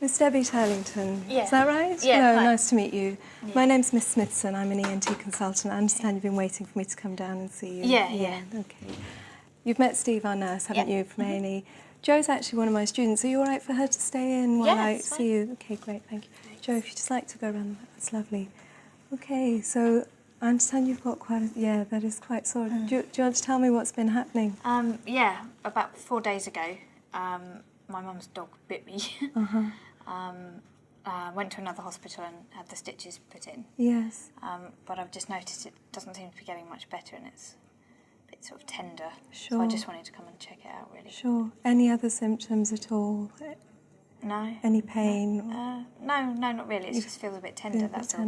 Miss Debbie Turlington, Yeah. is that right? Yeah. Hello, Hi. nice to meet you. Yeah. My name's Miss Smithson, I'm an ENT consultant. I understand you've been waiting for me to come down and see you. Yeah. Okay. You've met Steve, our nurse, haven't you, from A&E? Jo's actually one of my students. Are you all right for her to stay in while I see you? Okay, great, thank you. Jo, if you'd just like to go around, that's lovely. Okay, so I understand you've got quite a... Yeah, that is quite sore. Do you want to tell me what's been happening? Yeah, about 4 days ago, my mum's dog bit me. Went to another hospital and had the stitches put in. Yes. But I've just noticed it doesn't seem to be getting much better and it's a bit sort of tender. Sure. So I just wanted to come and check it out, really. Sure. Any other symptoms at all? No. Any pain? No, not really. It just feels a bit tender, that's all.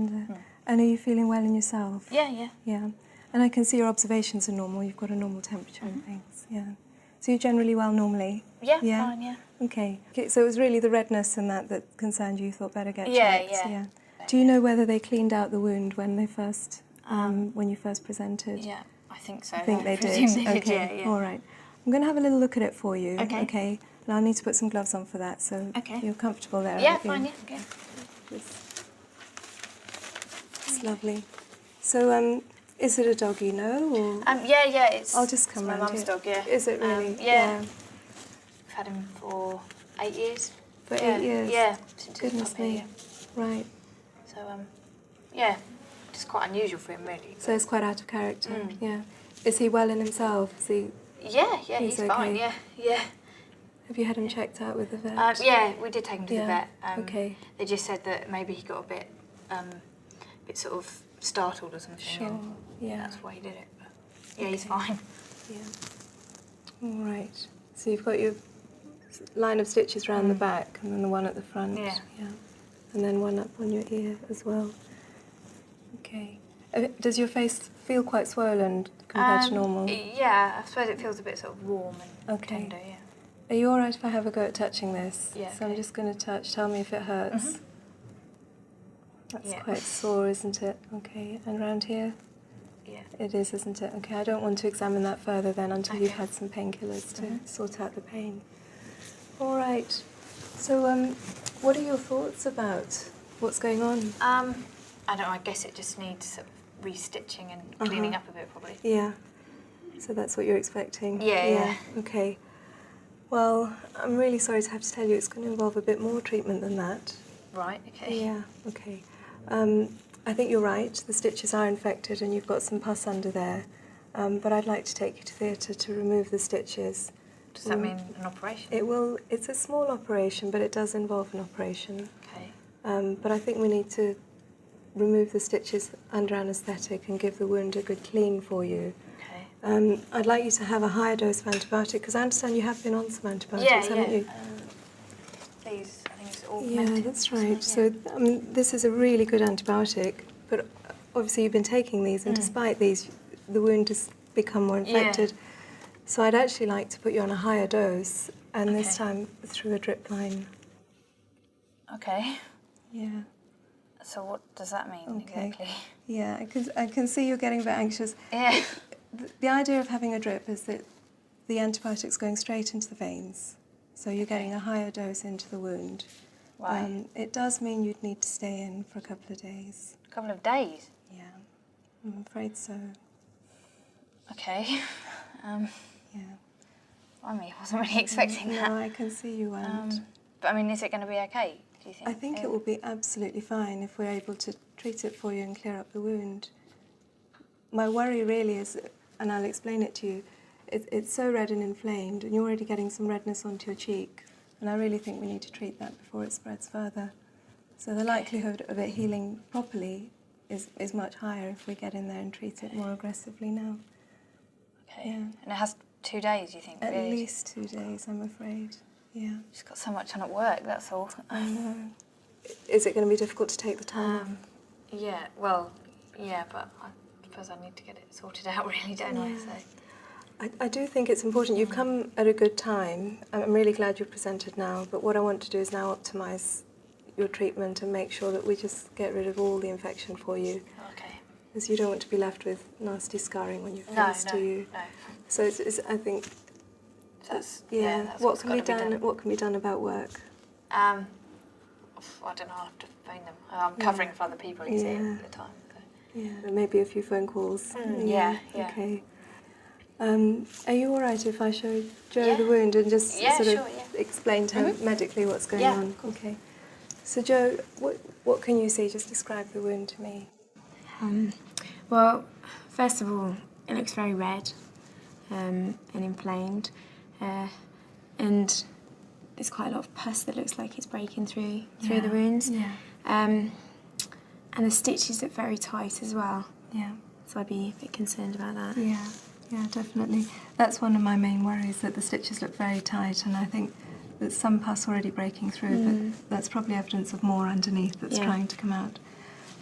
And are you feeling well in yourself? Yeah. Yeah. And I can see your observations are normal. You've got a normal temperature and things. Yeah. So you're generally well normally? Yeah, fine, yeah. Okay. So it was really the redness and that concerned you. You thought better get checked? Yeah. Do you know whether they cleaned out the wound when they first, when you first presented? Yeah, I think so. I think they did. Okay. Yeah. All right. I'm going to have a little look at it for you. Okay. Okay. And I'll need to put some gloves on for that. So you're comfortable there? Yeah, aren't you? fine. Yeah. Okay. It's lovely. So, is it a dog you know, or? Yeah. It's. I'll just come it's my round mum's here. dog. Yeah. Is it really? Yeah. I've had him for 8 years. For 8 years. Yeah. Since Goodness me. Right. So yeah, just quite unusual for him, really. So it's quite out of character. Yeah. Is he well in himself? Is he? Yeah. He's okay? fine. Yeah. Have you had him checked out with the vet? Yeah, we did take him to the vet. Okay. They just said that maybe he got a bit sort of startled or something. Sure. Yeah. That's why he did it. But yeah, he's fine. Yeah. All right. So you've got your line of stitches around the back, and then the one at the front. Yeah. And then one up on your ear as well. Okay. Does your face feel quite swollen compared to normal? Yeah, I suppose it feels a bit sort of warm and tender. Yeah. Are you all right if I have a go at touching this? Yeah. So I'm just going to touch. Tell me if it hurts. That's quite sore, isn't it? Okay. And around here? Yeah. It is, isn't it? Okay. I don't want to examine that further then until you've had some painkillers to sort out the pain. All right. So, what are your thoughts about what's going on? I don't know. I guess it just needs sort of restitching and cleaning up a bit, probably. Yeah. So that's what you're expecting? Yeah. Okay. Well, I'm really sorry to have to tell you it's going to involve a bit more treatment than that. Right, okay. Yeah, okay. I think you're right. The stitches are infected and you've got some pus under there. But I'd like to take you to theatre to remove the stitches. Does that mean an operation? It will. It's a small operation, but it does involve an operation. Okay. But I think we need to remove the stitches under anaesthetic and give the wound a good clean for you. Okay. I'd like you to have a higher dose of antibiotic, because I understand you have been on some antibiotics, haven't you? These, I think it's all Yeah, that's right. So this is a really good antibiotic, but obviously you've been taking these, and despite these, the wound has become more infected. Yeah. So I'd actually like to put you on a higher dose, and this time through a drip line. Okay. Yeah. So what does that mean exactly? Yeah, I can see you're getting a bit anxious. Yeah. The idea of having a drip is that the antibiotic's going straight into the veins, so you're getting a higher dose into the wound. Right. It does mean you'd need to stay in for a couple of days. A couple of days? Yeah, I'm afraid so. Okay. Yeah. I mean, I wasn't really expecting that. No, I can see you weren't. But I mean, is it going to be okay, do you think? I think it will be absolutely fine if we're able to treat it for you and clear up the wound. My worry really is, and I'll explain it to you, it's so red and inflamed, and you're already getting some redness onto your cheek, and I really think we need to treat that before it spreads further. So the likelihood of it healing properly is much higher if we get in there and treat it more aggressively now. Okay. Yeah. And it has 2 days, you think? At really? least 2 days, I'm afraid. Yeah. Just got so much on at work, that's all. I know. Is it going to be difficult to take the time off? Yeah, well, yeah, but I suppose I need to get it sorted out, really, don't I? So. I do think it's important. You've come at a good time. I'm really glad you've presented now, but what I want to do is now optimise your treatment and make sure that we just get rid of all the infection for you. Okay. Because you don't want to be left with nasty scarring when you're finished, do you? No. So I think, that's that's what can be done? What can be done about work? I don't know, I'll have to phone them. I'm covering for other people, you see, at the time. So. Yeah, maybe a few phone calls. Yeah. Okay. Are you all right if I show Jo the wound and just sort of explain to her medically what's going on? Okay. So Jo, what can you see? Just describe the wound to me. Well, first of all, it looks very red and inflamed, and there's quite a lot of pus that looks like it's breaking through the wounds. Yeah. And the stitches look very tight as well. Yeah. So I'd be a bit concerned about that. Yeah, definitely. That's one of my main worries, that the stitches look very tight, and I think there's some pus already breaking through, but that's probably evidence of more underneath that's trying to come out.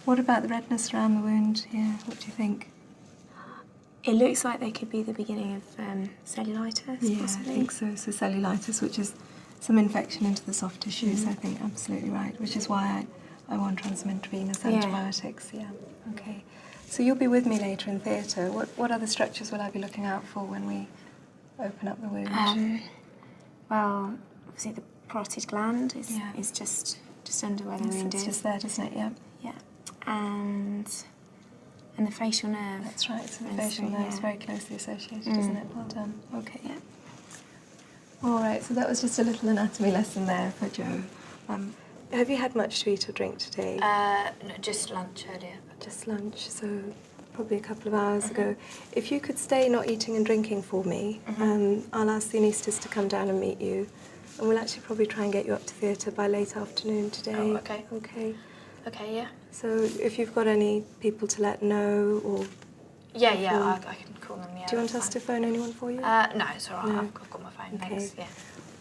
What about the redness around the wound here? What do you think? It looks like there could be the beginning of cellulitis, possibly. I think so. So cellulitis, which is some infection into the soft tissues, I think, absolutely right, which is why I want to run some intravenous antibiotics. Yeah, okay. So you'll be with me later in theatre. What other structures will I be looking out for when we open up the wound? Well, obviously the parotid gland is just under where the wound is. It's just there, doesn't it? Yeah. Yeah. And the facial nerve. That's right. So the facial nerve is very closely associated, isn't it? Well done. Okay. Yeah. All right. So that was just a little anatomy lesson there for Jo. Have you had much to eat or drink today? No, just lunch earlier. Just lunch, so probably a couple of hours ago. If you could stay not eating and drinking for me, I'll ask the anaesthetist to come down and meet you, and we'll actually probably try and get you up to theatre by late afternoon today. Oh, okay. Okay. Okay, yeah. So if you've got any people to let know, or... Yeah, I can call them, yeah. Do you want us to phone anyone for you? No, it's all right. No. I've got my phone, thanks, yeah.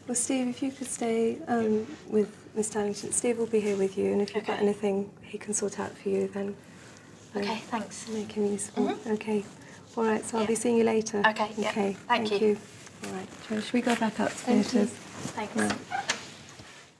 Well, Steve, if you could stay with Miss Darlington, Steve will be here with you, and if you've got anything he can sort out for you, then okay, thanks. Make him useful. Okay. All right, so I'll be seeing you later. Okay, yeah. Okay, Thank you. All right, Jo, should we go back up to theatres? Thanks. Right.